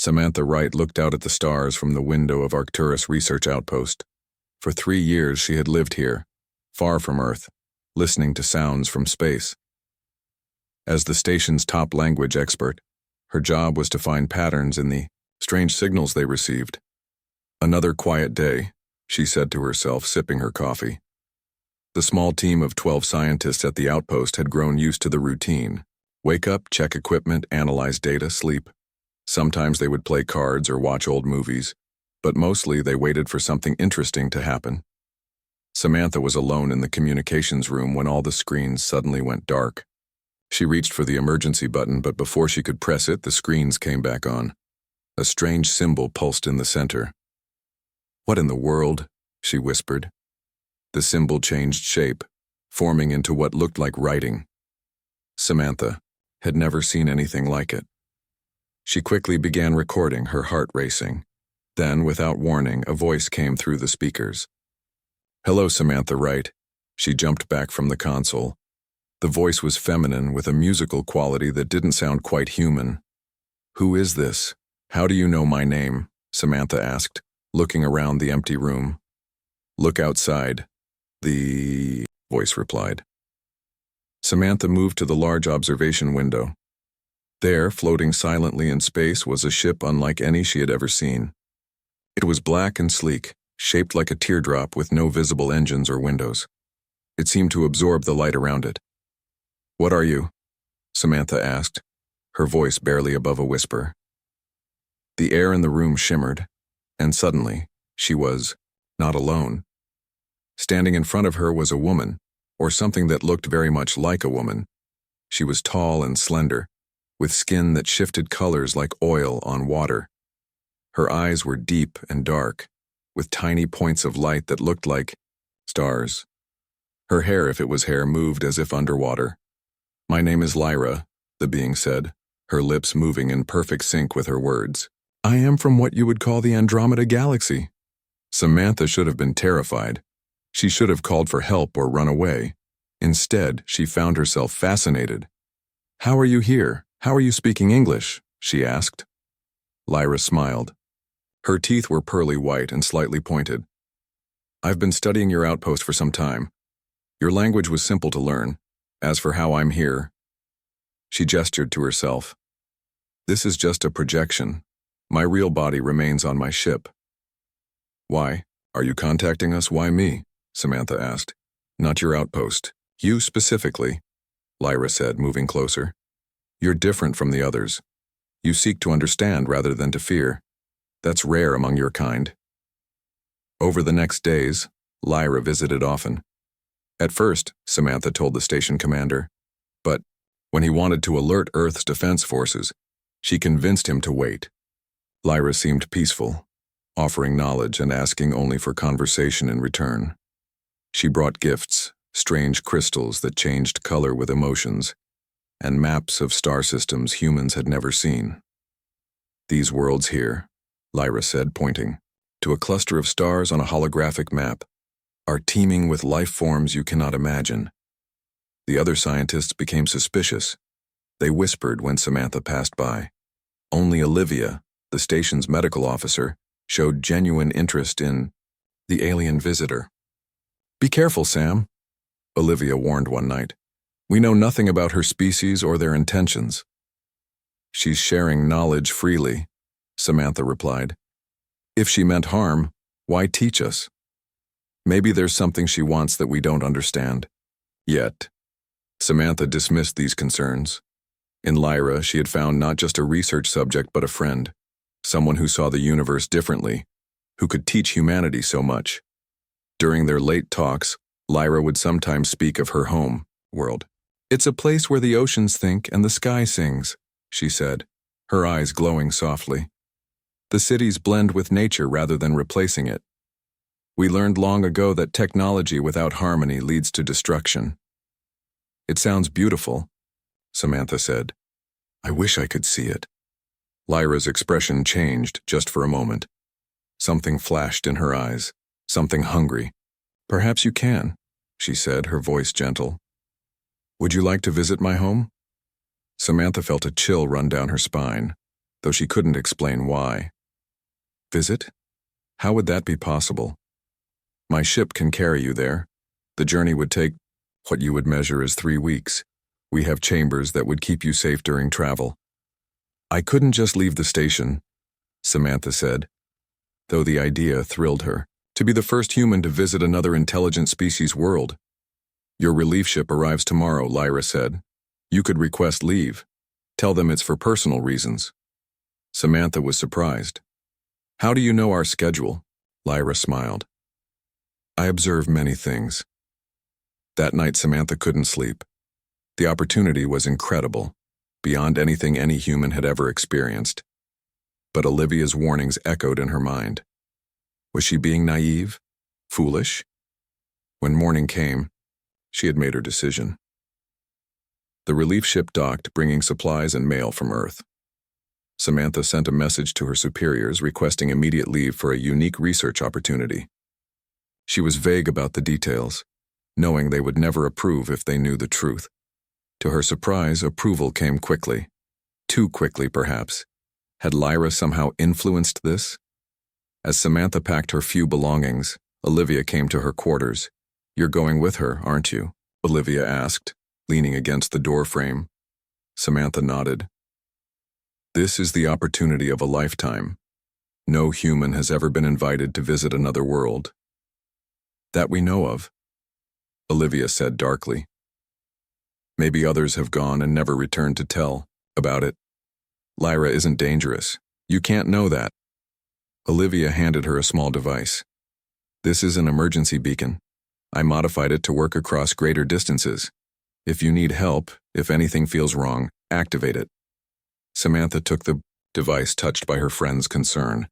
Samantha Wright looked out at the stars from the window of Arcturus Research Outpost. For 3 years she had lived here, far from Earth, listening to sounds from space. As the station's top language expert, her job was to find patterns in the strange signals they received. Another quiet day, she said to herself, sipping her coffee. The small team of 12 scientists at the outpost had grown used to the routine. Wake up, check equipment, analyze data, sleep. Sometimes they would play cards or watch old movies, but mostly they waited for something interesting to happen. Samantha was alone in the communications room when all the screens suddenly went dark. She reached for the emergency button, but before she could press it, the screens came back on. A strange symbol pulsed in the center. "What in the world?" she whispered. The symbol changed shape, forming into what looked like writing. Samantha had never seen anything like it. She quickly began recording, her heart racing. Then, without warning, a voice came through the speakers. "Hello, Samantha Wright." She jumped back from the console. The voice was feminine, with a musical quality that didn't sound quite human. "Who is this? How do you know my name?" Samantha asked, looking around the empty room. "Look outside," the voice replied. Samantha moved to the large observation window. There, floating silently in space, was a ship unlike any she had ever seen. It was black and sleek, shaped like a teardrop with no visible engines or windows. It seemed to absorb the light around it. "What are you?" Samantha asked, her voice barely above a whisper. The air in the room shimmered, and suddenly, she was not alone. Standing in front of her was a woman, or something that looked very much like a woman. She was tall and slender, with skin that shifted colors like oil on water. Her eyes were deep and dark, with tiny points of light that looked like stars. Her hair, if it was hair, moved as if underwater. "My name is Lyra," the being said, her lips moving in perfect sync with her words. "I am from what you would call the Andromeda Galaxy." Samantha should have been terrified. She should have called for help or run away. Instead, she found herself fascinated. "How are you here? How are you speaking English?" she asked. Lyra smiled. Her teeth were pearly white and slightly pointed. "I've been studying your outpost for some time. Your language was simple to learn. As for how I'm here..." She gestured to herself. "This is just a projection. My real body remains on my ship." "Why? Are you contacting us? Why me?" Samantha asked. "Not your outpost. You specifically," Lyra said, moving closer. "You're different from the others. You seek to understand rather than to fear. That's rare among your kind." Over the next days, Lyra visited often. At first, Samantha told the station commander, but when he wanted to alert Earth's defense forces, she convinced him to wait. Lyra seemed peaceful, offering knowledge and asking only for conversation in return. She brought gifts, strange crystals that changed color with emotions, and maps of star systems humans had never seen. "These worlds here," Lyra said, pointing to a cluster of stars on a holographic map, "are teeming with life forms you cannot imagine." The other scientists became suspicious. They whispered when Samantha passed by. Only Olivia, the station's medical officer, showed genuine interest in the alien visitor. "Be careful, Sam," Olivia warned one night. "We know nothing about her species or their intentions." "She's sharing knowledge freely," Samantha replied. "If she meant harm, why teach us? Maybe there's something she wants that we don't understand. Yet." Samantha dismissed these concerns. In Lyra, she had found not just a research subject but a friend, someone who saw the universe differently, who could teach humanity so much. During their late talks, Lyra would sometimes speak of her home world. "It's a place where the oceans think and the sky sings," she said, her eyes glowing softly. "The cities blend with nature rather than replacing it. We learned long ago that technology without harmony leads to destruction." "It sounds beautiful," Samantha said. "I wish I could see it." Lyra's expression changed just for a moment. Something flashed in her eyes, something hungry. "Perhaps you can," she said, her voice gentle. "Would you like to visit my home?" Samantha felt a chill run down her spine. though she couldn't explain why. Visit? How would that be possible? My ship can carry you there. The journey would take what you would measure as 3 weeks. We have chambers that would keep you safe during travel. I couldn't just leave the station, Samantha said, though the idea thrilled her. To be the first human to visit another intelligent species' world. Your relief ship arrives tomorrow, Lyra said. You could request leave. Tell them it's for personal reasons. Samantha was surprised. How do you know our schedule? Lyra smiled. I observe many things. That night, Samantha couldn't sleep. The opportunity was incredible, beyond anything any human had ever experienced. But Olivia's warnings echoed in her mind. Was she being naive? Foolish? When morning came, she had made her decision. The relief ship docked, bringing supplies and mail from Earth. Samantha sent a message to her superiors requesting immediate leave for a unique research opportunity. She was vague about the details, knowing they would never approve if they knew the truth. To her surprise, approval came quickly. Too quickly, perhaps. Had Lyra somehow influenced this? As Samantha packed her few belongings, Olivia came to her quarters. You're going with her, aren't you? Olivia asked, leaning against the door frame. Samantha nodded. This is the opportunity of a lifetime. No human has ever been invited to visit another world. That we know of, Olivia said darkly. Maybe others have gone and never returned to tell about it. Lyra isn't dangerous. You can't know that. Olivia handed her a small device. This is an emergency beacon. I modified it to work across greater distances. If you need help, if anything feels wrong, activate it. Samantha took the device, touched by her friend's concern.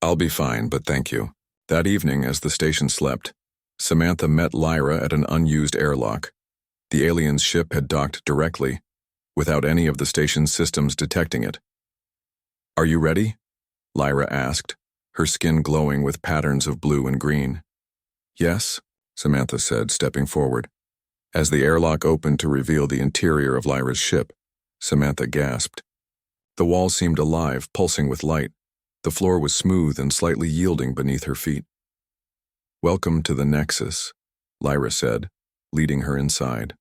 I'll be fine, but thank you. That evening, as the station slept, Samantha met Lyra at an unused airlock. The alien's ship had docked directly, without any of the station's systems detecting it. Are you ready? Lyra asked, her skin glowing with patterns of blue and green. Yes, Samantha said, stepping forward. As the airlock opened to reveal the interior of Lyra's ship, Samantha gasped. The walls seemed alive, pulsing with light. The floor was smooth and slightly yielding beneath her feet. Welcome to the Nexus, Lyra said, leading her inside.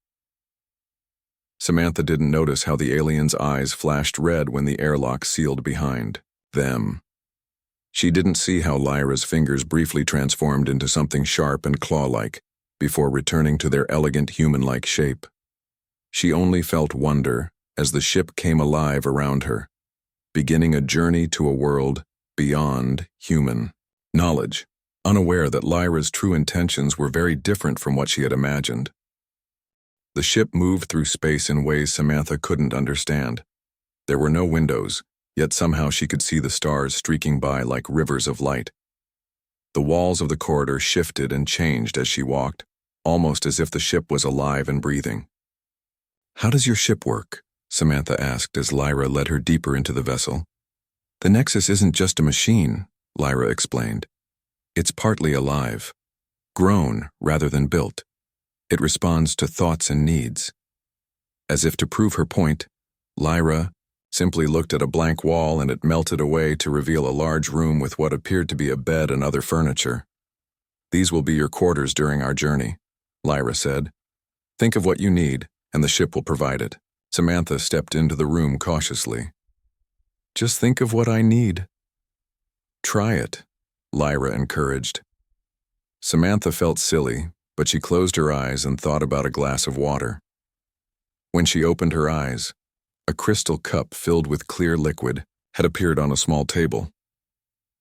Samantha didn't notice how the alien's eyes flashed red when the airlock sealed behind them. She didn't see how Lyra's fingers briefly transformed into something sharp and claw-like before returning to their elegant human-like shape. She only felt wonder as the ship came alive around her, beginning a journey to a world beyond human knowledge, unaware that Lyra's true intentions were very different from what she had imagined. The ship moved through space in ways Samantha couldn't understand. There were no windows, yet somehow she could see the stars streaking by like rivers of light. The walls of the corridor shifted and changed as she walked, almost as if the ship was alive and breathing. How does your ship work? Samantha asked as Lyra led her deeper into the vessel. The Nexus isn't just a machine, Lyra explained. It's partly alive, grown rather than built. It responds to thoughts and needs. As if to prove her point, Lyra simply looked at a blank wall and it melted away to reveal a large room with what appeared to be a bed and other furniture. These will be your quarters during our journey, Lyra said. Think of what you need, and the ship will provide it. Samantha stepped into the room cautiously. Just think of what I need. Try it, Lyra encouraged. Samantha felt silly, but she closed her eyes and thought about a glass of water. When she opened her eyes, a crystal cup filled with clear liquid had appeared on a small table.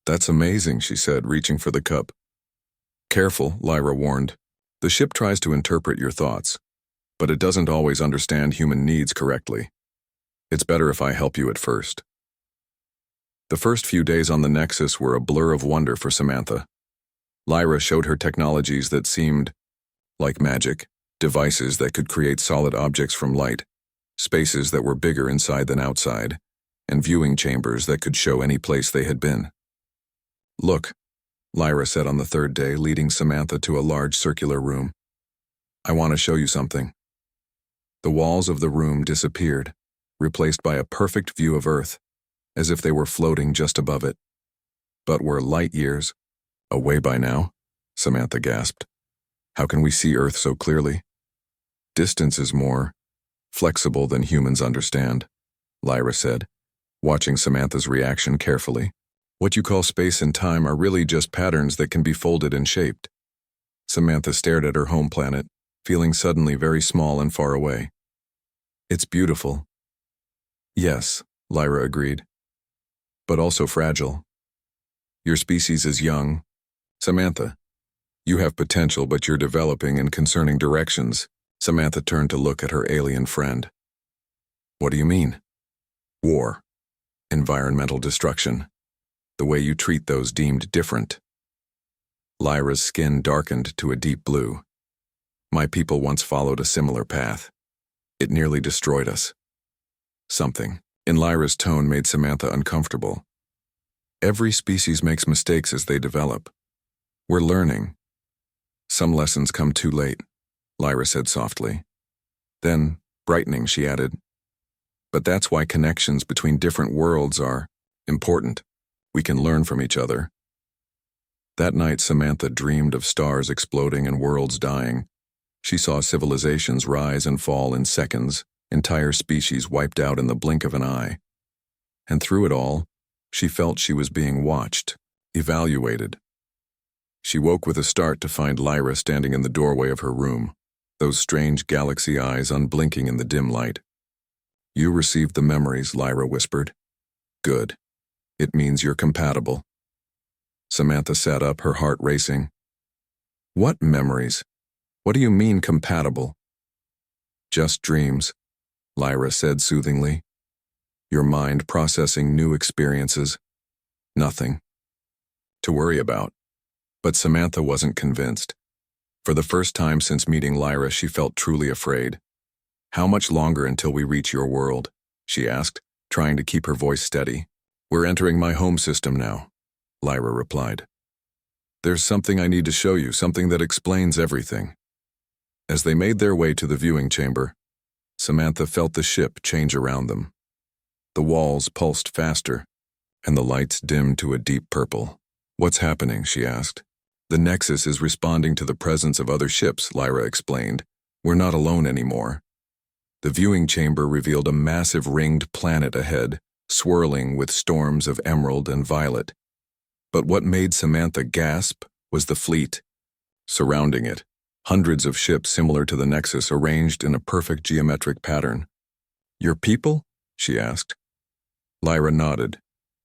That's amazing, she said, reaching for the cup. Careful, Lyra warned. The ship tries to interpret your thoughts, but it doesn't always understand human needs correctly. It's better if I help you at first. The first few days on the Nexus were a blur of wonder for Samantha. Lyra showed her technologies that seemed like magic, devices that could create solid objects from light, spaces that were bigger inside than outside, and viewing chambers that could show any place they had been. Look, Lyra said on the third day, leading Samantha to a large circular room. I want to show you something. The walls of the room disappeared, replaced by a perfect view of Earth. as if they were floating just above it. But we're light years away by now, Samantha gasped. How can we see Earth so clearly? Distance is more flexible than humans understand, Lyra said, watching Samantha's reaction carefully. What you call space and time are really just patterns that can be folded and shaped. Samantha stared at her home planet, feeling suddenly very small and far away. It's beautiful. Yes, Lyra agreed. But also fragile. Your species is young. Samantha, you have potential, but you're developing in concerning directions. Samantha turned to look at her alien friend. What do you mean? War. Environmental destruction. The way you treat those deemed different. Lyra's skin darkened to a deep blue. My people once followed a similar path. It nearly destroyed us. Something in Lyra's tone made Samantha uncomfortable. Every species makes mistakes as they develop. We're learning. Some lessons come too late, Lyra said softly. Then, brightening, she added, but that's why connections between different worlds are important. We can learn from each other. That night, Samantha dreamed of stars exploding and worlds dying. She saw civilizations rise and fall in seconds, entire species wiped out in the blink of an eye. And through it all, she felt she was being watched, evaluated. She woke with a start to find Lyra standing in the doorway of her room, those strange galaxy eyes unblinking in the dim light. You received the memories, Lyra whispered. Good. It means you're compatible. Samantha sat up, her heart racing. What memories? What do you mean compatible? Just dreams, Lyra said soothingly. Your mind processing new experiences. Nothing to worry about. But Samantha wasn't convinced. For the first time since meeting Lyra, she felt truly afraid. How much longer until we reach your world? She asked, trying to keep her voice steady. We're entering my home system now, Lyra replied. There's something I need to show you, something that explains everything. As they made their way to the viewing chamber, Samantha felt the ship change around them. The walls pulsed faster, and the lights dimmed to a deep purple. What's happening? She asked. The Nexus is responding to the presence of other ships, Lyra explained. We're not alone anymore. The viewing chamber revealed a massive ringed planet ahead, swirling with storms of emerald and violet. But what made Samantha gasp was the fleet. Surrounding it, hundreds of ships similar to the Nexus arranged in a perfect geometric pattern. Your people? She asked. Lyra nodded,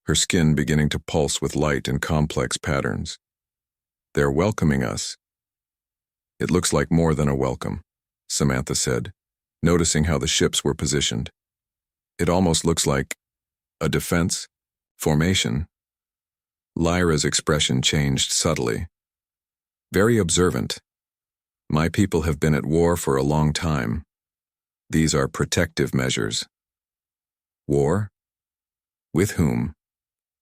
her skin beginning to pulse with light and complex patterns. They're welcoming us. It looks like more than a welcome, Samantha said, noticing how the ships were positioned. It almost looks like a defense formation. Lyra's expression changed subtly. Very observant. My people have been at war for a long time. These are protective measures. War? With whom?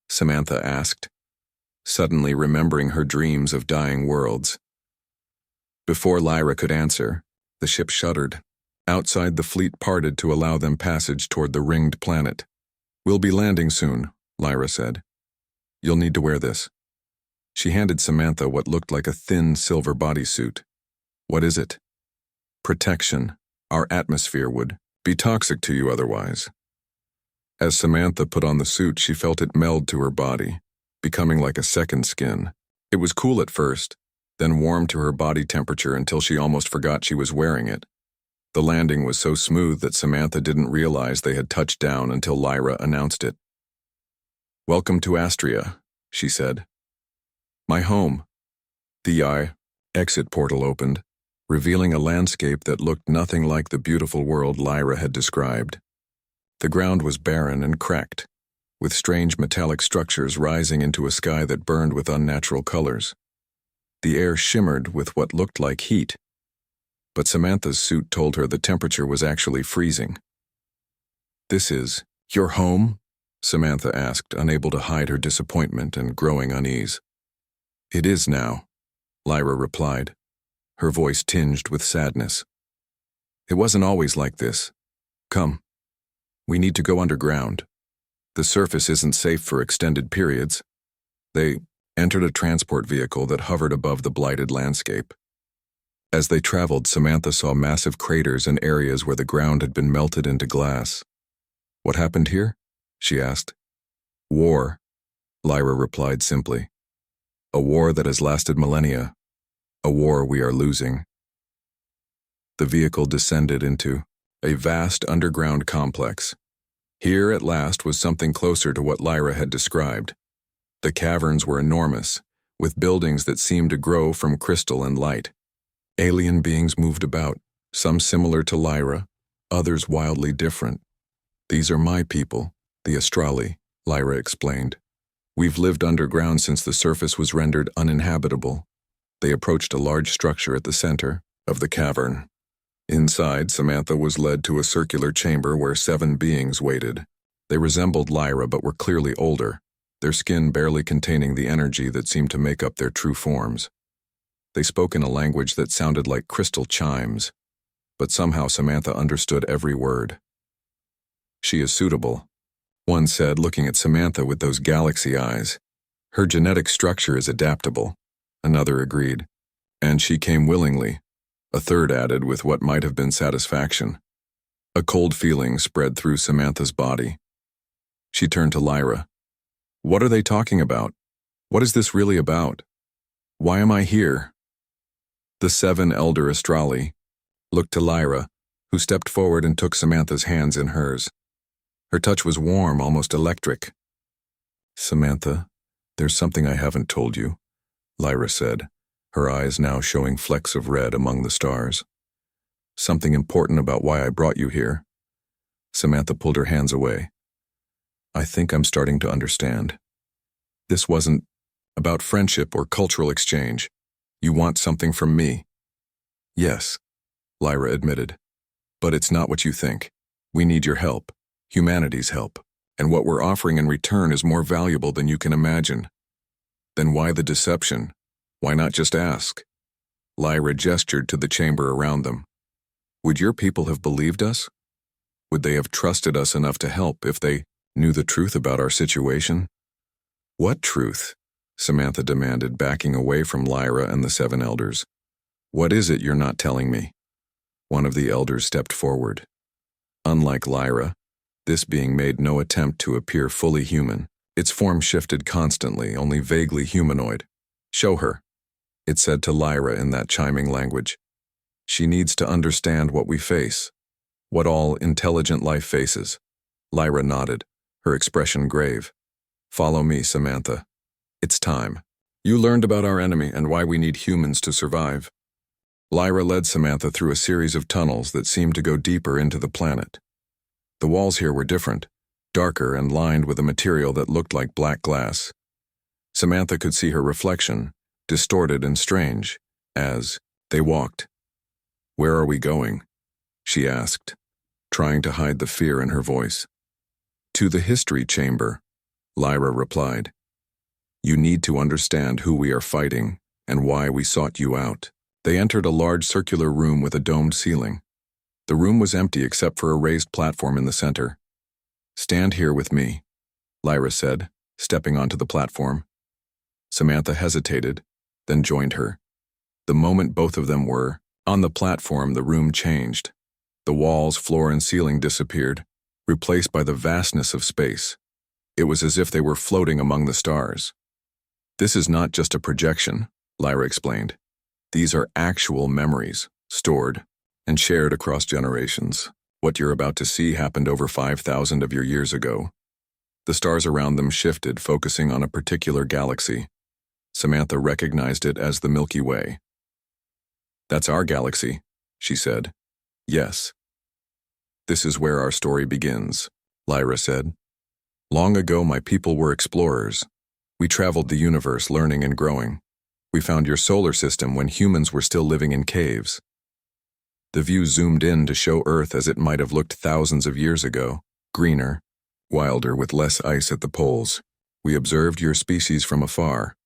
Samantha asked, suddenly remembering her dreams of dying worlds. Before Lyra could answer, the ship shuddered. Outside, the fleet parted to allow them passage toward the ringed planet. We'll be landing soon, Lyra said. You'll need to wear this. She handed Samantha what looked like a thin silver bodysuit. What is it? Protection. Our atmosphere would be toxic to you otherwise. As Samantha put on the suit, she felt it meld to her body, becoming like a second skin. It was cool at first, then warm to her body temperature until she almost forgot she was wearing it. The landing was so smooth that Samantha didn't realize they had touched down until Lyra announced it. Welcome to Astria, she said. My home. The exit portal opened, revealing a landscape that looked nothing like the beautiful world Lyra had described. The ground was barren and cracked, with strange metallic structures rising into a sky that burned with unnatural colors. The air shimmered with what looked like heat, but Samantha's suit told her the temperature was actually freezing. This is your home? Samantha asked, unable to hide her disappointment and growing unease. It is now, Lyra replied, her voice tinged with sadness. It wasn't always like this. Come. We need to go underground. The surface isn't safe for extended periods. They entered a transport vehicle that hovered above the blighted landscape. As they traveled, Samantha saw massive craters and areas where the ground had been melted into glass. "What happened here?" she asked. "War," Lyra replied simply. "A war that has lasted millennia. A war we are losing." The vehicle descended into a vast underground complex. Here, at last, was something closer to what Lyra had described. The caverns were enormous, with buildings that seemed to grow from crystal and light. Alien beings moved about, some similar to Lyra, others wildly different. "These are my people, the Astrali," Lyra explained. "We've lived underground since the surface was rendered uninhabitable." They approached a large structure at the center of the cavern. Inside, Samantha was led to a circular chamber where 7 beings waited. They resembled Lyra but were clearly older, their skin barely containing the energy that seemed to make up their true forms. They spoke in a language that sounded like crystal chimes, but somehow Samantha understood every word. "She is suitable," one said, looking at Samantha with those galaxy eyes. "Her genetic structure is adaptable," another agreed. "And she came willingly," a third added with what might have been satisfaction. A cold feeling spread through Samantha's body. She turned to Lyra. "What are they talking about? What is this really about? Why am I here?" The 7 elder Astrali looked to Lyra, who stepped forward and took Samantha's hands in hers. Her touch was warm, almost electric. "Samantha, there's something I haven't told you," Lyra said, her eyes now showing flecks of red among the stars. "Something important about why I brought you here." Samantha pulled her hands away. "I think I'm starting to understand. This wasn't about friendship or cultural exchange. You want something from me." "Yes," Lyra admitted. "But it's not what you think. We need your help, humanity's help, and what we're offering in return is more valuable than you can imagine." "Then why the deception? Why not just ask?" Lyra gestured to the chamber around them. "Would your people have believed us? Would they have trusted us enough to help if they knew the truth about our situation?" "What truth?" Samantha demanded, backing away from Lyra and the 7 elders. "What is it you're not telling me?" One of the elders stepped forward. Unlike Lyra, this being made no attempt to appear fully human. Its form shifted constantly, only vaguely humanoid. "Show her," it said to Lyra in that chiming language. "She needs to understand what we face, what all intelligent life faces." Lyra nodded, her expression grave. "Follow me, Samantha. It's time. You learned about our enemy and why we need humans to survive." Lyra led Samantha through a series of tunnels that seemed to go deeper into the planet. The walls here were different, darker and lined with a material that looked like black glass. Samantha could see her reflection, distorted and strange, as they walked. "Where are we going?" she asked, trying to hide the fear in her voice. "To the history chamber," Lyra replied. "You need to understand who we are fighting and why we sought you out." They entered a large circular room with a domed ceiling. The room was empty except for a raised platform in the center. "Stand here with me," Lyra said, stepping onto the platform. Samantha hesitated, then joined her. The moment both of them were on the platform, the room changed. The walls, floor, and ceiling disappeared, replaced by the vastness of space. It was as if they were floating among the stars. "This is not just a projection," Lyra explained. "These are actual memories, stored and shared across generations. What you're about to see happened over 5,000 of your years ago." The stars around them shifted, focusing on a particular galaxy. Samantha recognized it as the Milky Way. "That's our galaxy," she said. "Yes. This is where our story begins," Lyra said. "Long ago, my people were explorers. We traveled the universe, learning and growing. We found your solar system when humans were still living in caves." The view zoomed in to show Earth as it might have looked thousands of years ago, greener, wilder, with less ice at the poles. "We observed your species from afar.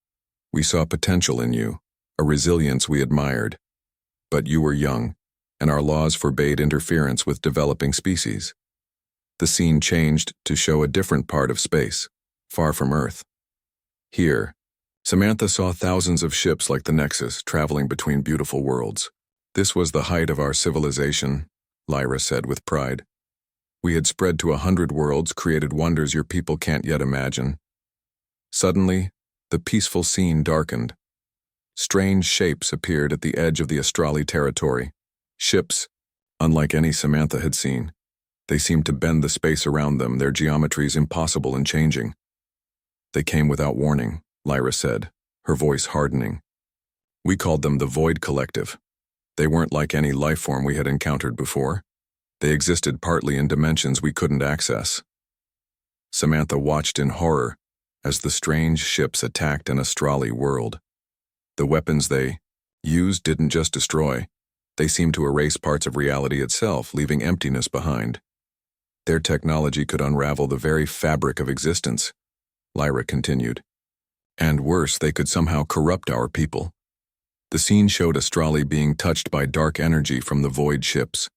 We saw potential in you, a resilience we admired. But you were young, and our laws forbade interference with developing species. The scene changed to show a different part of space, far from Earth. Here, Samantha saw thousands of ships like the Nexus traveling between beautiful worlds. This was the height of our civilization, Lyra said with pride. We had spread to 100 worlds, created wonders your people can't yet imagine. Suddenly, the peaceful scene darkened. Strange shapes appeared at the edge of the Astrali territory. Ships, unlike any Samantha had seen. They seemed to bend the space around them, their geometries impossible and changing. They came without warning, Lyra said, her voice hardening. We called them the Void Collective. They weren't like any life form we had encountered before. They existed partly in dimensions we couldn't access. Samantha watched in horror as the strange ships attacked an Astrali world. The weapons they used didn't just destroy. They seemed to erase parts of reality itself, leaving emptiness behind. Their technology could unravel the very fabric of existence, Lyra continued. And worse, they could somehow corrupt our people. The scene showed Astrali being touched by dark energy from the void ships.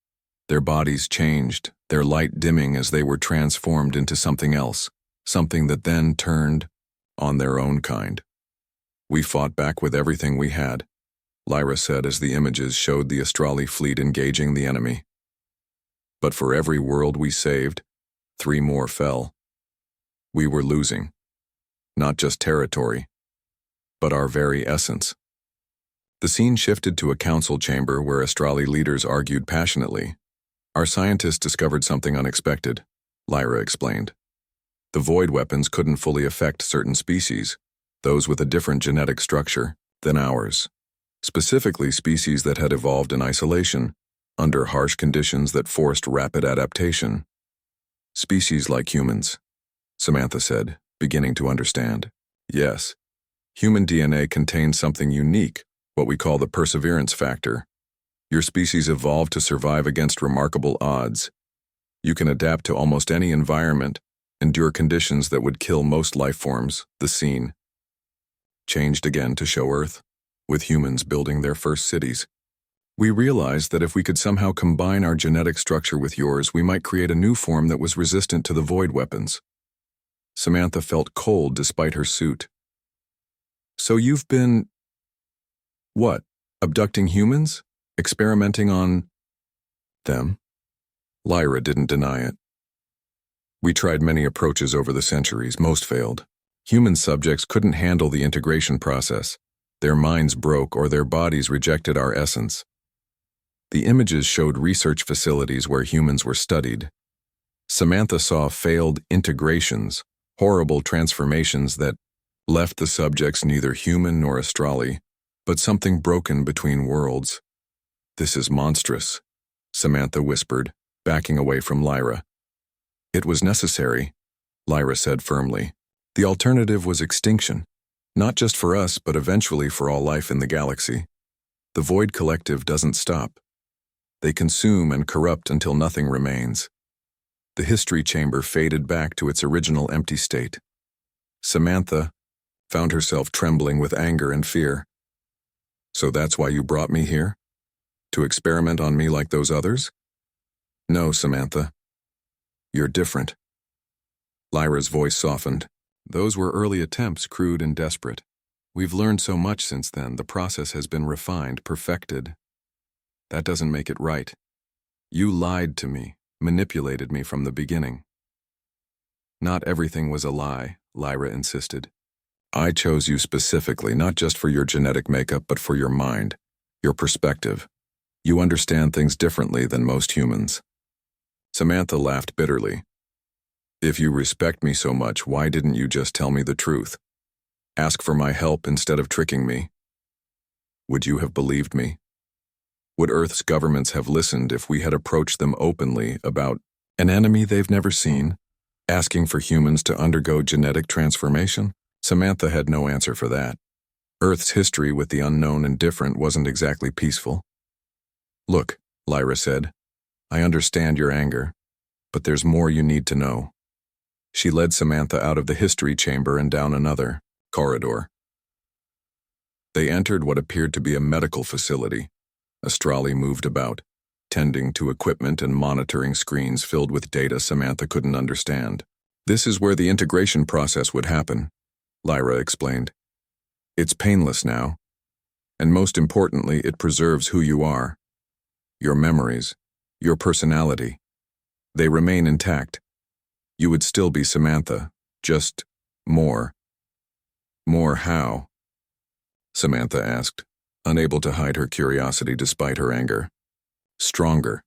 Their bodies changed, their light dimming as they were transformed into something else, something that then turned on their own kind. We fought back with everything we had, Lyra said as the images showed the Astrali fleet engaging the enemy. But for every world we saved, 3 more fell. We were losing. Not just territory, but our very essence. The scene shifted to a council chamber where Astrali leaders argued passionately. Our scientists discovered something unexpected, Lyra explained. The void weapons couldn't fully affect certain species, those with a different genetic structure than ours. Specifically species that had evolved in isolation, under harsh conditions that forced rapid adaptation. Species like humans, Samantha said, beginning to understand. Yes, human DNA contains something unique, what we call the perseverance factor. Your species evolved to survive against remarkable odds. You can adapt to almost any environment, endure conditions that would kill most life forms. The scene changed again to show Earth, with humans building their first cities. We realized that if we could somehow combine our genetic structure with yours, we might create a new form that was resistant to the void weapons. Samantha felt cold despite her suit. So you've been... what? Abducting humans? Experimenting on... them? Lyra didn't deny it. We tried many approaches over the centuries, most failed. Human subjects couldn't handle the integration process. Their minds broke or their bodies rejected our essence. The images showed research facilities where humans were studied. Samantha saw failed integrations, horrible transformations that left the subjects neither human nor Astrali, but something broken between worlds. This is monstrous, Samantha whispered, backing away from Lyra. It was necessary, Lyra said firmly. The alternative was extinction, not just for us, but eventually for all life in the galaxy. The Void Collective doesn't stop. They consume and corrupt until nothing remains. The history chamber faded back to its original empty state. Samantha found herself trembling with anger and fear. So that's why you brought me here? To experiment on me like those others? No, Samantha. You're different. Lyra's voice softened. Those were early attempts, crude and desperate. We've learned so much since then. The process has been refined, perfected. That doesn't make it right. You lied to me, manipulated me from the beginning. Not everything was a lie, Lyra insisted. I chose you specifically, not just for your genetic makeup, but for your mind, your perspective. You understand things differently than most humans. Samantha laughed bitterly. If you respect me so much, why didn't you just tell me the truth? Ask for my help instead of tricking me. Would you have believed me? Would Earth's governments have listened if we had approached them openly about an enemy they've never seen, asking for humans to undergo genetic transformation? Samantha had no answer for that. Earth's history with the unknown and different wasn't exactly peaceful. Look, Lyra said, I understand your anger, but there's more you need to know. She led Samantha out of the history chamber and down another corridor. They entered what appeared to be a medical facility. Astrali moved about, tending to equipment and monitoring screens filled with data Samantha couldn't understand. This is where the integration process would happen, Lyra explained. It's painless now, and most importantly, it preserves who you are. Your memories, your personality. They remain intact. You would still be Samantha, just more. More how? Samantha asked, unable to hide her curiosity despite her anger. Stronger,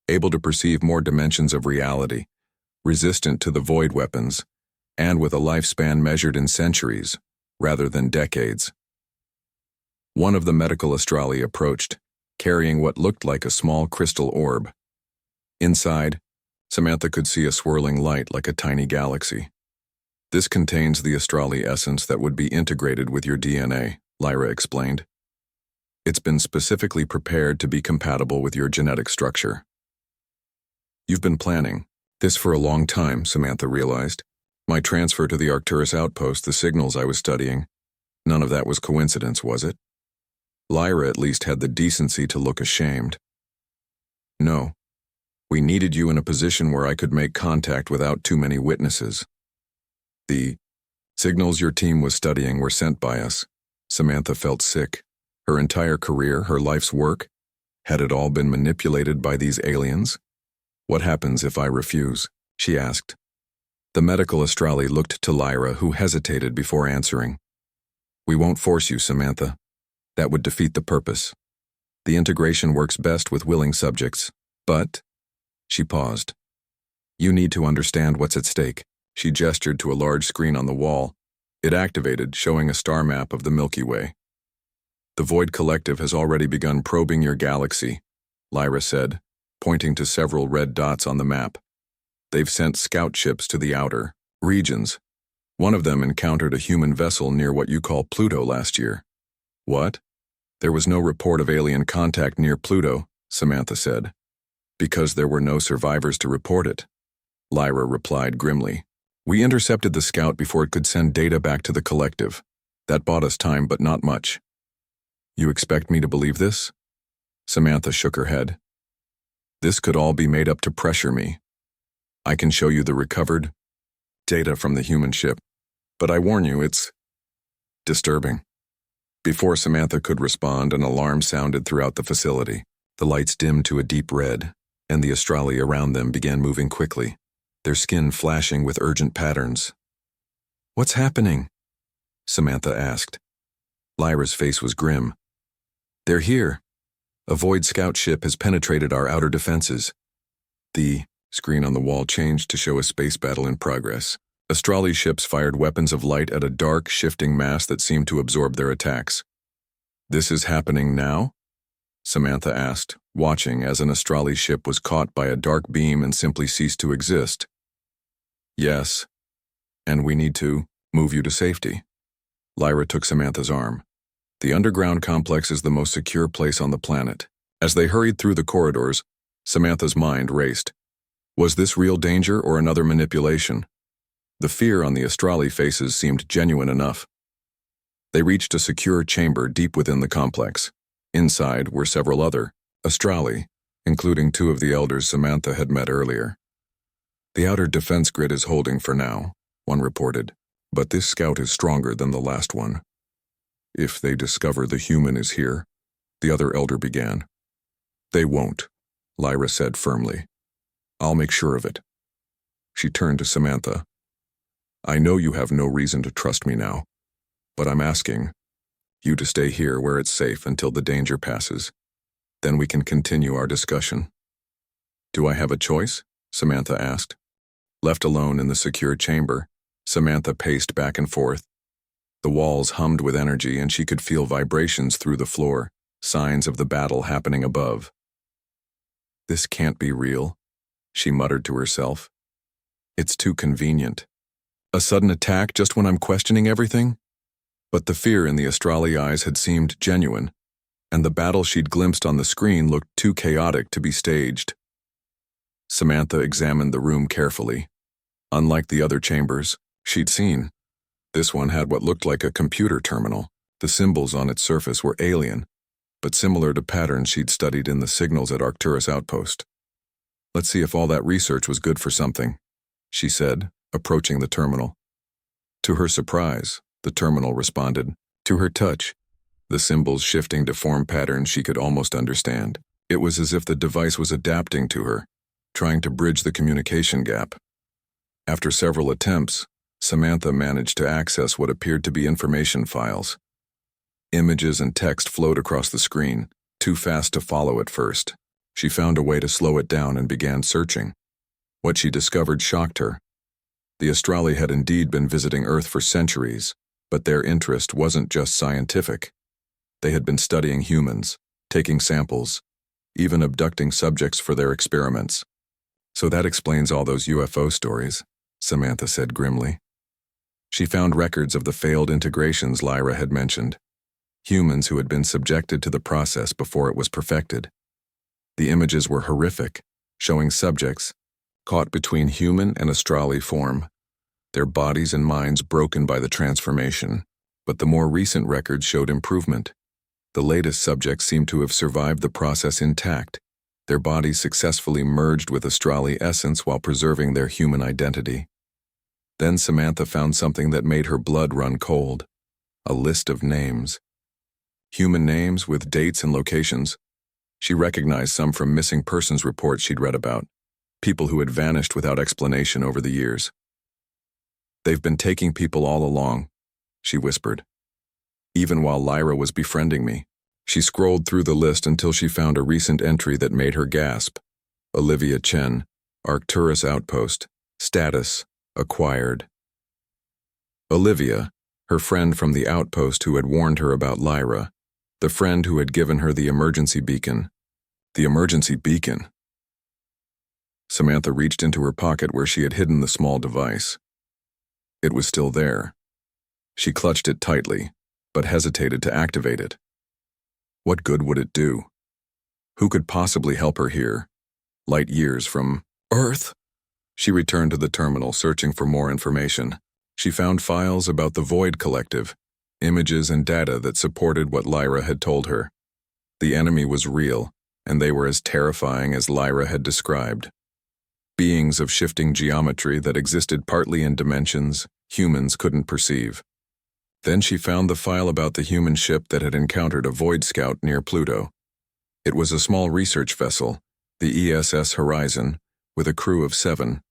able to perceive more dimensions of reality, resistant to the void weapons, and with a lifespan measured in centuries, rather than decades. One of the medical Astrali approached, carrying what looked like a small crystal orb. Inside, Samantha could see a swirling light like a tiny galaxy. This contains the Astrali essence that would be integrated with your DNA, Lyra explained. It's been specifically prepared to be compatible with your genetic structure. You've been planning this for a long time, Samantha realized. My transfer to the Arcturus outpost, the signals I was studying, none of that was coincidence, was it? Lyra at least had the decency to look ashamed. No. We needed you in a position where I could make contact without too many witnesses. The signals your team was studying were sent by us. Samantha felt sick. Her entire career, her life's work, had it all been manipulated by these aliens? What happens if I refuse? She asked. The medical Astrali looked to Lyra, who hesitated before answering. We won't force you, Samantha. That would defeat the purpose. The integration works best with willing subjects, but... She paused. You need to understand what's at stake. She gestured to a large screen on the wall. It activated, showing a star map of the Milky Way. The Void Collective has already begun probing your galaxy, Lyra said, pointing to several red dots on the map. They've sent scout ships to the outer regions. One of them encountered a human vessel near what you call Pluto last year. What? There was no report of alien contact near Pluto, Samantha said. Because there were no survivors to report it, Lyra replied grimly. We intercepted the scout before it could send data back to the collective. That bought us time, but not much. You expect me to believe this? Samantha shook her head. This could all be made up to pressure me. I can show you the recovered data from the human ship, but I warn you, it's disturbing. Before Samantha could respond, an alarm sounded throughout the facility. The lights dimmed to a deep red, and the Astrali around them began moving quickly, their skin flashing with urgent patterns. What's happening? Samantha asked. Lyra's face was grim. They're here. A void scout ship has penetrated our outer defenses. The screen on the wall changed to show a space battle in progress. Astrali ships fired weapons of light at a dark, shifting mass that seemed to absorb their attacks. This is happening now? Samantha asked, watching as an Astrali ship was caught by a dark beam and simply ceased to exist. Yes, and we need to move you to safety. Lyra took Samantha's arm. The underground complex is the most secure place on the planet. As they hurried through the corridors, Samantha's mind raced. Was this real danger or another manipulation? The fear on the Astrali faces seemed genuine enough. They reached a secure chamber deep within the complex. Inside were several other Astrali, including two of the elders Samantha had met earlier. The outer defense grid is holding for now, one reported, but this scout is stronger than the last one. If they discover the human is here, the other elder began. They won't, Lyra said firmly. I'll make sure of it. She turned to Samantha. I know you have no reason to trust me now, but I'm asking you to stay here where it's safe until the danger passes. Then we can continue our discussion. Do I have a choice? Samantha asked. Left alone in the secure chamber, Samantha paced back and forth. The walls hummed with energy and she could feel vibrations through the floor, signs of the battle happening above. This can't be real, she muttered to herself. It's too convenient. A sudden attack just when I'm questioning everything? But the fear in the Astrali eyes had seemed genuine, and the battle she'd glimpsed on the screen looked too chaotic to be staged. Samantha examined the room carefully. Unlike the other chambers she'd seen, this one had what looked like a computer terminal. The symbols on its surface were alien, but similar to patterns she'd studied in the signals at Arcturus Outpost. "Let's see if all that research was good for something," she said, approaching the terminal. To her surprise, the terminal responded. To her touch, the symbols shifting to form patterns she could almost understand. It was as if the device was adapting to her, trying to bridge the communication gap. After several attempts, Samantha managed to access what appeared to be information files. Images and text flowed across the screen, too fast to follow at first. She found a way to slow it down and began searching. What she discovered shocked her. The Astrali had indeed been visiting Earth for centuries, but their interest wasn't just scientific. They had been studying humans, taking samples, even abducting subjects for their experiments. "So that explains all those UFO stories," Samantha said grimly. She found records of the failed integrations Lyra had mentioned, humans who had been subjected to the process before it was perfected. The images were horrific, showing subjects caught between human and Astrali form, their bodies and minds broken by the transformation. But the more recent records showed improvement. The latest subjects seemed to have survived the process intact, their bodies successfully merged with Astrali essence while preserving their human identity. Then Samantha found something that made her blood run cold. A list of names. Human names with dates and locations. She recognized some from missing persons reports she'd read about, people who had vanished without explanation over the years. "They've been taking people all along," she whispered. "Even while Lyra was befriending me." She scrolled through the list until she found a recent entry that made her gasp. Olivia Chen, Arcturus Outpost, status, acquired. Olivia, her friend from the outpost who had warned her about Lyra, the friend who had given her the emergency beacon. The emergency beacon. Samantha reached into her pocket where she had hidden the small device. It was still there. She clutched it tightly, but hesitated to activate it. What good would it do? Who could possibly help her here, light years from Earth? She returned to the terminal, searching for more information. She found files about the Void Collective, images and data that supported what Lyra had told her. The enemy was real, and they were as terrifying as Lyra had described. Beings of shifting geometry that existed partly in dimensions humans couldn't perceive. Then she found the file about the human ship that had encountered a Void Scout near Pluto. It was a small research vessel, the ESS Horizon, with a crew of 7.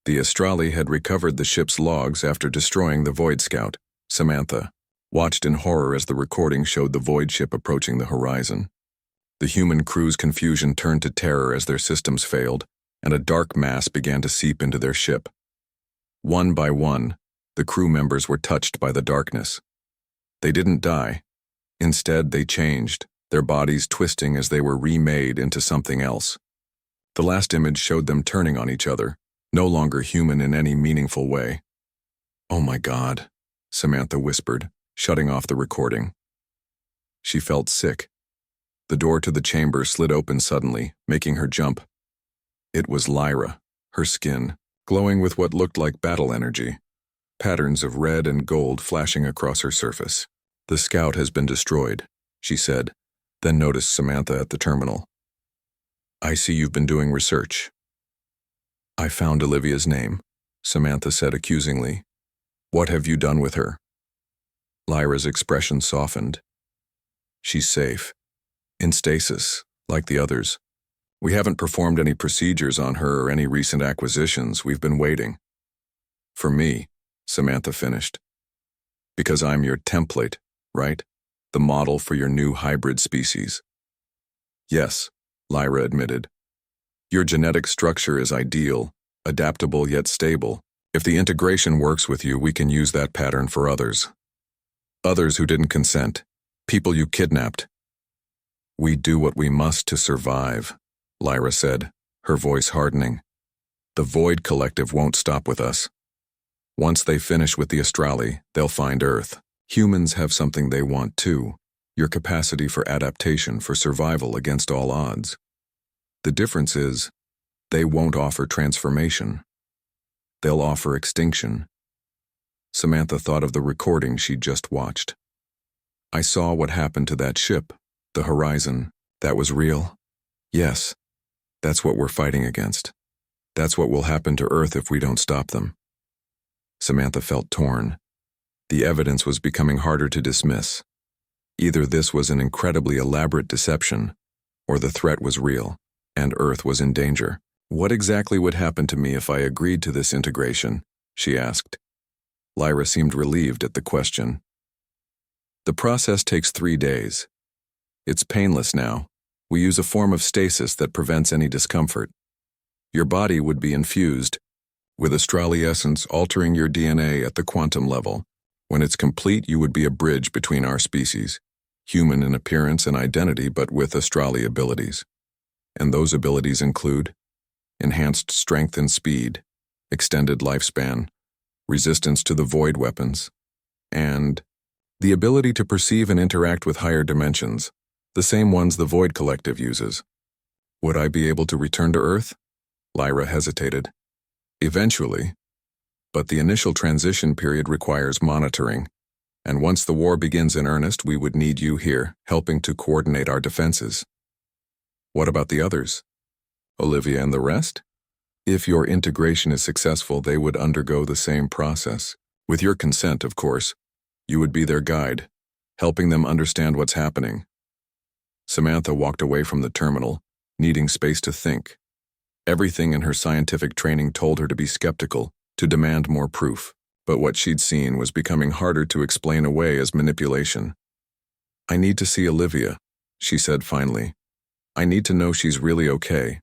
The Astrali had recovered the ship's logs after destroying the Void Scout. Samantha watched in horror as the recording showed the Void ship approaching the horizon. The human crew's confusion turned to terror as their systems failed, and a dark mass began to seep into their ship. One by one, the crew members were touched by the darkness. They didn't die. Instead, they changed, their bodies twisting as they were remade into something else. The last image showed them turning on each other, no longer human in any meaningful way. "Oh my God," Samantha whispered, shutting off the recording. She felt sick. The door to the chamber slid open suddenly, making her jump. It was Lyra, her skin glowing with what looked like battle energy, patterns of red and gold flashing across her surface. "The scout has been destroyed," she said, then noticed Samantha at the terminal. "I see you've been doing research." "I found Olivia's name," Samantha said accusingly. "What have you done with her?" Lyra's expression softened. "She's safe. In stasis, like the others. We haven't performed any procedures on her or any recent acquisitions. We've been waiting." "For me," Samantha finished. "Because I'm your template, right? The model for your new hybrid species." "Yes," Lyra admitted. "Your genetic structure is ideal, adaptable yet stable. If the integration works with you, we can use that pattern for others. Others who didn't consent, people you kidnapped." "We do what we must to survive," Lyra said, her voice hardening. "The Void Collective won't stop with us. Once they finish with the Astrali, they'll find Earth. Humans have something they want too, your capacity for adaptation, for survival against all odds. The difference is, they won't offer transformation. They'll offer extinction." Samantha thought of the recording she'd just watched. "I saw what happened to that ship, The horizon, that was real? Yes, that's what we're fighting against. That's what will happen to Earth if we don't stop them. Samantha felt torn. The evidence was becoming harder to dismiss. Either this was an incredibly elaborate deception, or the threat was real, and Earth was in danger. What exactly would happen to me if I agreed to this integration? She asked. Lyra seemed relieved at the question. The process takes 3 days. It's painless now. We use a form of stasis that prevents any discomfort. Your body would be infused with astrali essence, altering your DNA at the quantum level. When it's complete, you would be a bridge between our species, human in appearance and identity, but with astrali abilities. And those abilities include enhanced strength and speed, extended lifespan, resistance to the void weapons, and the ability to perceive and interact with higher dimensions, the same ones the Void Collective uses. Would I be able to return to Earth? Lyra hesitated. Eventually, but the initial transition period requires monitoring, and once the war begins in earnest, we would need you here, helping to coordinate our defenses. What about the others? Olivia and the rest? If your integration is successful, they would undergo the same process. With your consent, of course. You would be their guide, helping them understand what's happening. Samantha walked away from the terminal, needing space to think. Everything in her scientific training told her to be skeptical, to demand more proof, but what she'd seen was becoming harder to explain away as manipulation. I need to see Olivia, she said finally. I need to know she's really okay.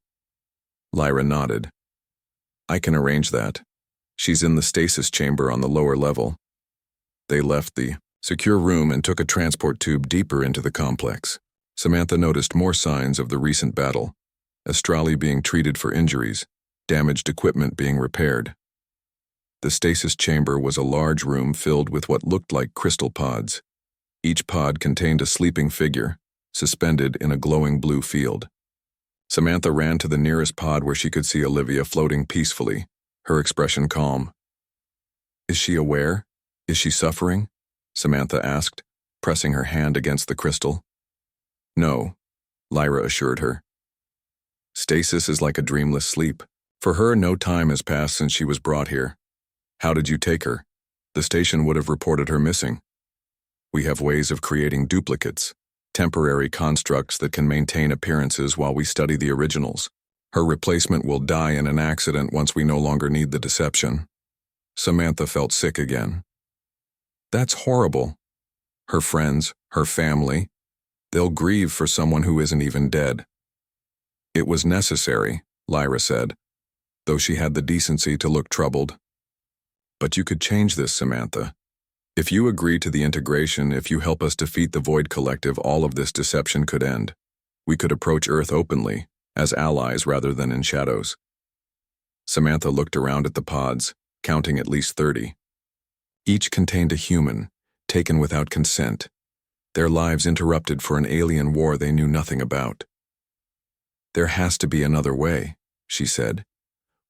Lyra nodded. I can arrange that. She's in the stasis chamber on the lower level. They left the secure room and took a transport tube deeper into the complex. Samantha noticed more signs of the recent battle. Astrali being treated for injuries, damaged equipment being repaired. The stasis chamber was a large room filled with what looked like crystal pods. Each pod contained a sleeping figure, suspended in a glowing blue field. Samantha ran to the nearest pod where she could see Olivia floating peacefully, her expression calm. Is she aware? Is she suffering? Samantha asked, pressing her hand against the crystal. No, Lyra assured her. Stasis is like a dreamless sleep. For her, no time has passed since she was brought here. How did you take her? The station would have reported her missing. We have ways of creating duplicates, temporary constructs that can maintain appearances while we study the originals. Her replacement will die in an accident once we no longer need the deception. Samantha felt sick again. That's horrible. Her friends, her family, they'll grieve for someone who isn't even dead. It was necessary, Lyra said, though she had the decency to look troubled. But you could change this, Samantha. If you agree to the integration, if you help us defeat the Void Collective, all of this deception could end. We could approach Earth openly, as allies rather than in shadows. Samantha looked around at the pods, counting at least 30. Each contained a human, taken without consent, their lives interrupted for an alien war they knew nothing about. There has to be another way, she said.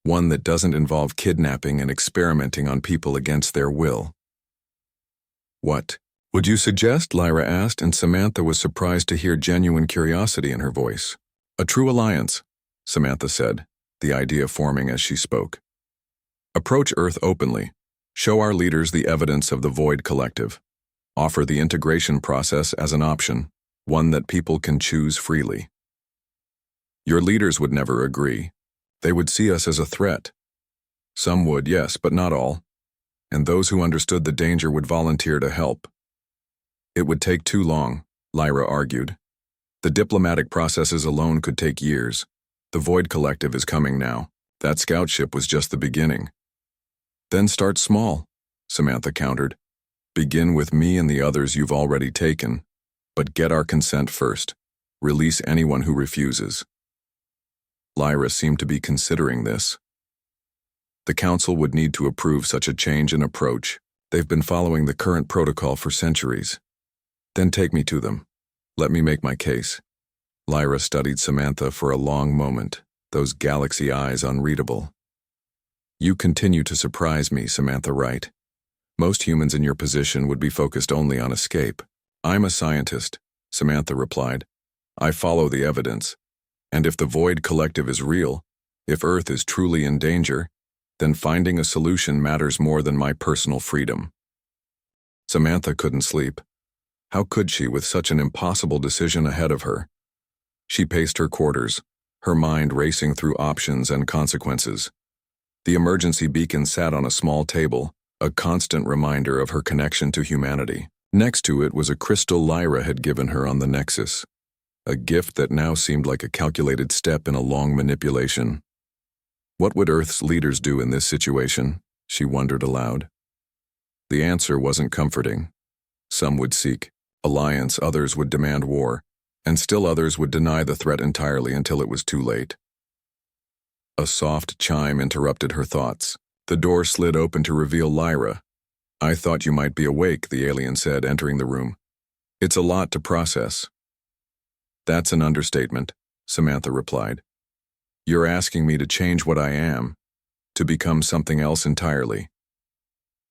One that doesn't involve kidnapping and experimenting on people against their will. What would you suggest? Lyra asked, and Samantha was surprised to hear genuine curiosity in her voice. A true alliance, Samantha said, the idea forming as she spoke. Approach Earth openly. Show our leaders the evidence of the Void Collective. Offer the integration process as an option, one that people can choose freely. Your leaders would never agree. They would see us as a threat. Some would, yes, but not all. And those who understood the danger would volunteer to help. It would take too long, Lyra argued. The diplomatic processes alone could take years. The Void Collective is coming now. That scout ship was just the beginning. Then start small, Samantha countered. Begin with me and the others you've already taken, but get our consent first. Release anyone who refuses. Lyra seemed to be considering this. The council would need to approve such a change in approach. They've been following the current protocol for centuries. Then take me to them. Let me make my case. Lyra studied Samantha for a long moment, those galaxy eyes unreadable. You continue to surprise me, Samantha Wright. Most humans in your position would be focused only on escape. I'm a scientist, Samantha replied, I follow the evidence. And if the Void Collective is real, if Earth is truly in danger, then finding a solution matters more than my personal freedom. Samantha couldn't sleep. How could she with such an impossible decision ahead of her? She paced her quarters, her mind racing through options and consequences. The emergency beacon sat on a small table, a constant reminder of her connection to humanity. Next to it was a crystal Lyra had given her on the Nexus, a gift that now seemed like a calculated step in a long manipulation. What would Earth's leaders do in this situation? She wondered aloud. The answer wasn't comforting. Some would seek alliance, others would demand war, and still others would deny the threat entirely until it was too late. A soft chime interrupted her thoughts. The door slid open to reveal Lyra. "I thought you might be awake," the alien said, entering the room. "It's a lot to process." "That's an understatement," Samantha replied. "You're asking me to change what I am, to become something else entirely."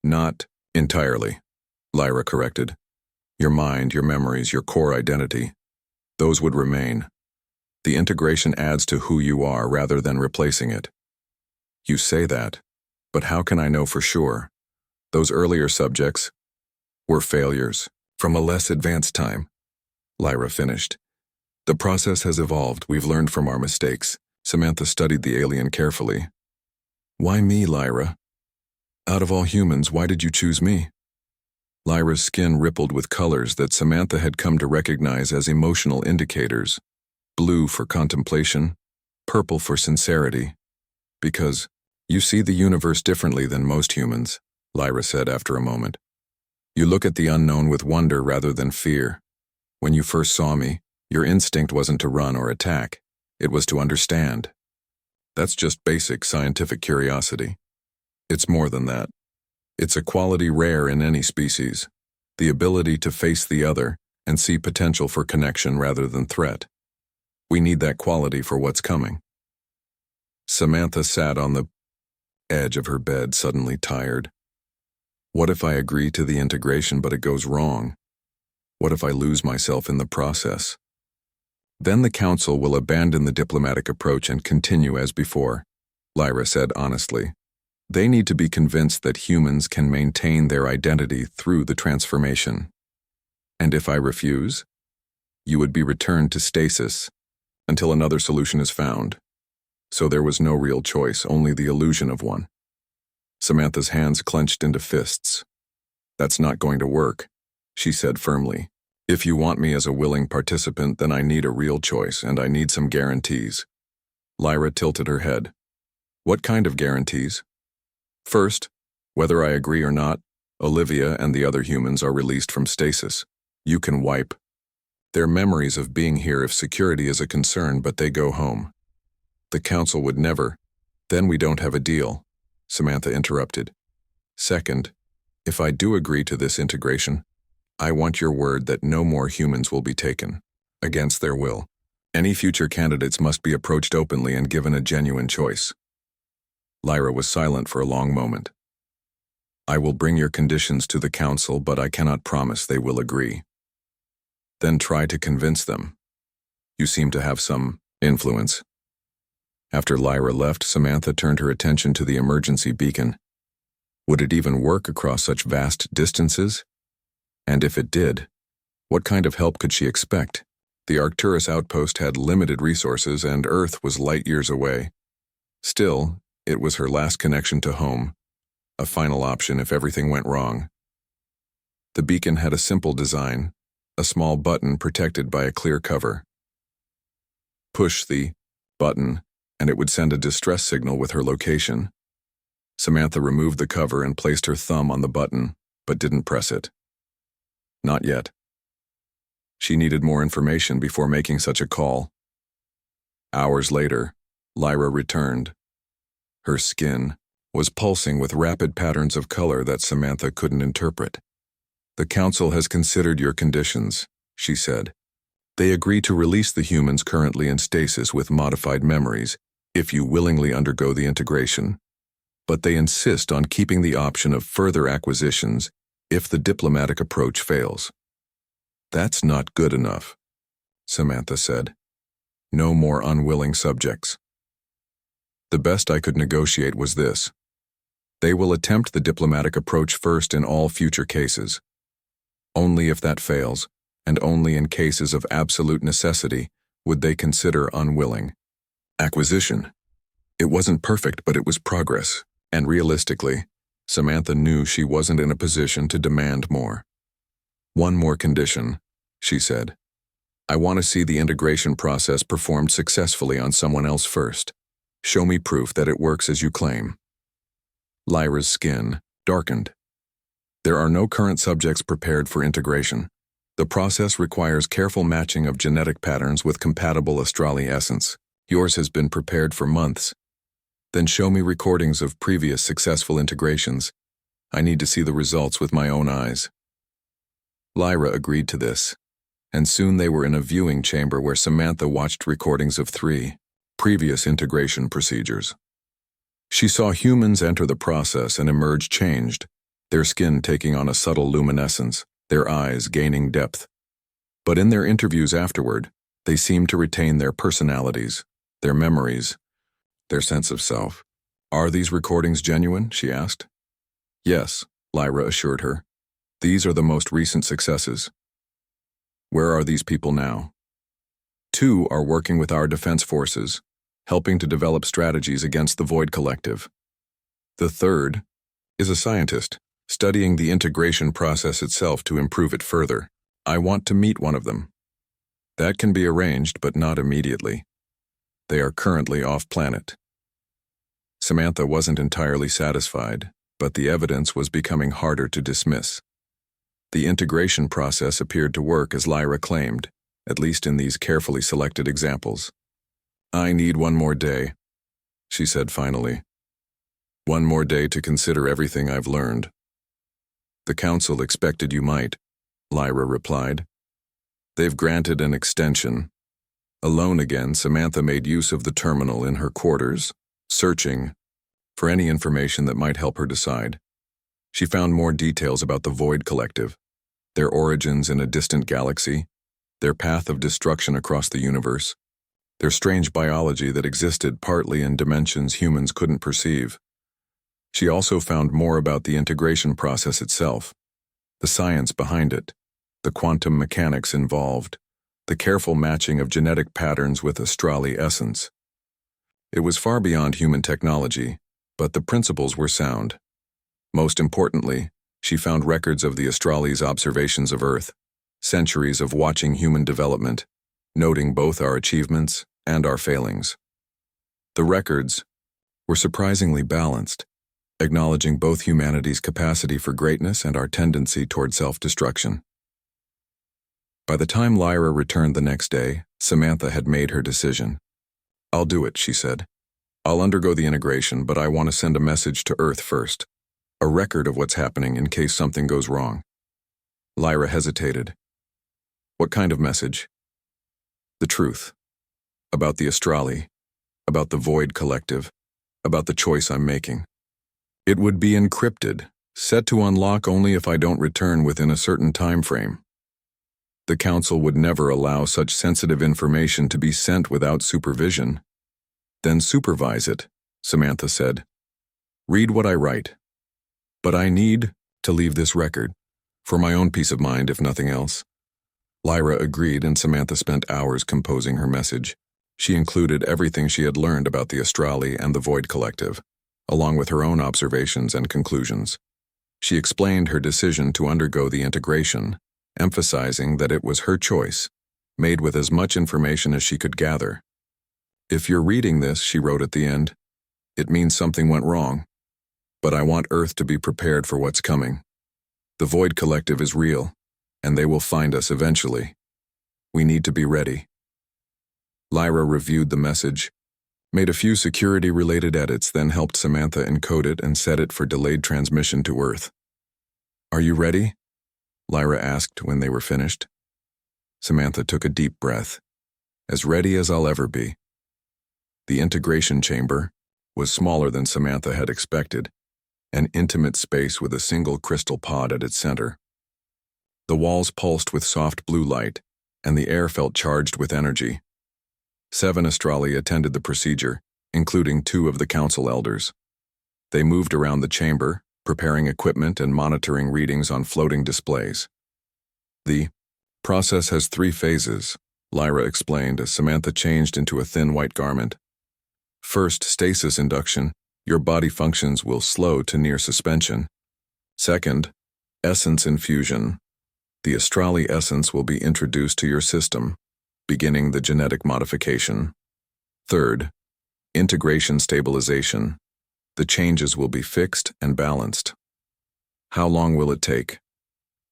"Not entirely," Lyra corrected. "Your mind, your memories, your core identity, those would remain. The integration adds to who you are rather than replacing it." "You say that, but how can I know for sure? Those earlier subjects were failures from a less advanced time," Lyra finished. "The process has evolved. We've learned from our mistakes." Samantha studied the alien carefully. "Why me, Lyra? Out of all humans, why did you choose me?" Lyra's skin rippled with colors that Samantha had come to recognize as emotional indicators. Blue for contemplation, purple for sincerity. "Because you see the universe differently than most humans," Lyra said after a moment. "You look at the unknown with wonder rather than fear. When you first saw me, your instinct wasn't to run or attack. It was to understand. That's just basic scientific curiosity. It's more than that. It's a quality rare in any species, the ability to face the other and see potential for connection rather than threat. We need that quality for what's coming." Samantha sat on the edge of her bed, suddenly tired. What if I agree to the integration but it goes wrong? What if I lose myself in the process? Then the Council will abandon the diplomatic approach and continue as before, Lyra said honestly. They need to be convinced that humans can maintain their identity through the transformation. And if I refuse, you would be returned to stasis until another solution is found. So there was no real choice, only the illusion of one. Samantha's hands clenched into fists. "That's not going to work," she said firmly. "If you want me as a willing participant, then I need a real choice, and I need some guarantees." Lyra tilted her head. "What kind of guarantees?" "First, whether I agree or not, Olivia and the other humans are released from stasis. You can wipe their memories of being here if security is a concern, but they go home." "The Council would never." "Then we don't have a deal," Samantha interrupted. "Second, if I do agree to this integration, I want your word that no more humans will be taken against their will. Any future candidates must be approached openly and given a genuine choice." Lyra was silent for a long moment. "I will bring your conditions to the Council, but I cannot promise they will agree." "Then try to convince them. You seem to have some influence." After Lyra left, Samantha turned her attention to the emergency beacon. Would it even work across such vast distances? And if it did, what kind of help could she expect? The Arcturus outpost had limited resources and Earth was light years away. Still, it was her last connection to home, a final option if everything went wrong. The beacon had a simple design, a small button protected by a clear cover. Push the button, and it would send a distress signal with her location. Samantha removed the cover and placed her thumb on the button, but didn't press it. Not yet. She needed more information before making such a call. Hours later, Lyra returned. Her skin was pulsing with rapid patterns of color that Samantha couldn't interpret. "The Council has considered your conditions," she said. "They agree to release the humans currently in stasis with modified memories if you willingly undergo the integration. But they insist on keeping the option of further acquisitions if the diplomatic approach fails." "That's not good enough." Samantha said. No more unwilling subjects. The best I could negotiate was this. They will attempt the diplomatic approach first in all future cases. Only if that fails, and only in cases of absolute necessity, would they consider unwilling acquisition. It wasn't perfect, but it was progress, and realistically, Samantha knew she wasn't in a position to demand more. One more condition, she said. I want to see the integration process performed successfully on someone else first. Show me proof that it works as you claim. Lyra's skin darkened. There are no current subjects prepared for integration. The process requires careful matching of genetic patterns with compatible astrali essence. Yours has been prepared for months. Then show me recordings of previous successful integrations. I need to see the results with my own eyes. Lyra agreed to this, and soon they were in a viewing chamber where Samantha watched recordings of 3 previous integration procedures. She saw humans enter the process and emerge changed, their skin taking on a subtle luminescence, their eyes gaining depth. But in their interviews afterward, they seemed to retain their personalities, their memories, their sense of self. Are these recordings genuine? She asked. Yes, Lyra assured her. These are the most recent successes. Where are these people now? 2 are working with our defense forces, helping to develop strategies against the Void Collective. The 3rd is a scientist, studying the integration process itself to improve it further. I want to meet one of them. That can be arranged, but not immediately. They are currently off-planet. Samantha wasn't entirely satisfied, but the evidence was becoming harder to dismiss. The integration process appeared to work as Lyra claimed, at least in these carefully selected examples. I need one more day, she said finally. One more day to consider everything I've learned. The council expected you might, Lyra replied. They've granted an extension. Alone again, Samantha made use of the terminal in her quarters, searching for any information that might help her decide. She found more details about the Void Collective, their origins in a distant galaxy, their path of destruction across the universe, their strange biology that existed partly in dimensions humans couldn't perceive. She also found more about the integration process itself, the science behind it, the quantum mechanics involved, the careful matching of genetic patterns with astrali essence. It was far beyond human technology, but the principles were sound. Most importantly, she found records of the astrali's observations of Earth, centuries of watching human development, noting both our achievements and our failings. The records were surprisingly balanced, acknowledging both humanity's capacity for greatness and our tendency toward self-destruction. By the time Lyra returned the next day, Samantha had made her decision. I'll do it, she said. I'll undergo the integration, but I want to send a message to Earth first. A record of what's happening in case something goes wrong. Lyra hesitated. What kind of message? The truth. About the astrali, about the Void Collective, about the choice I'm making. It would be encrypted, set to unlock only if I don't return within a certain time frame. The Council would never allow such sensitive information to be sent without supervision. Then supervise it, Samantha said. Read what I write. But I need to leave this record, for my own peace of mind if nothing else. Lyra agreed, and Samantha spent hours composing her message. She included everything she had learned about the astrali and the Void Collective, along with her own observations and conclusions. She explained her decision to undergo the integration, emphasizing that it was her choice, made with as much information as she could gather. If you're reading this, she wrote at the end, it means something went wrong. But I want Earth to be prepared for what's coming. The Void Collective is real, and they will find us eventually. We need to be ready. Lyra reviewed the message, made a few security-related edits, then helped Samantha encode it and set it for delayed transmission to Earth. Are you ready? Lyra asked when they were finished. Samantha took a deep breath. As ready as I'll ever be. The integration chamber was smaller than Samantha had expected, an intimate space with a single crystal pod at its center. The walls pulsed with soft blue light, and the air felt charged with energy. 7 Astrali attended the procedure, including 2 of the council elders. They moved around the chamber, preparing equipment and monitoring readings on floating displays. The process has 3 phases, Lyra explained as Samantha changed into a thin white garment. First, stasis induction. Your body functions will slow to near suspension. Second, essence infusion. The Astrali essence will be introduced to your system, beginning the genetic modification. Third, integration stabilization. The changes will be fixed and balanced. How long will it take?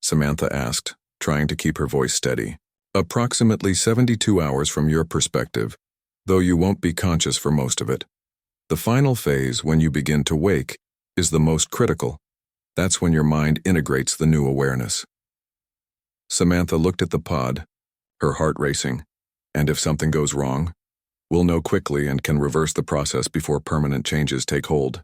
Samantha asked, trying to keep her voice steady. Approximately 72 hours from your perspective, though you won't be conscious for most of it. The final phase, when you begin to wake, is the most critical. That's when your mind integrates the new awareness. Samantha looked at the pod, her heart racing. And if something goes wrong, we'll know quickly and can reverse the process before permanent changes take hold.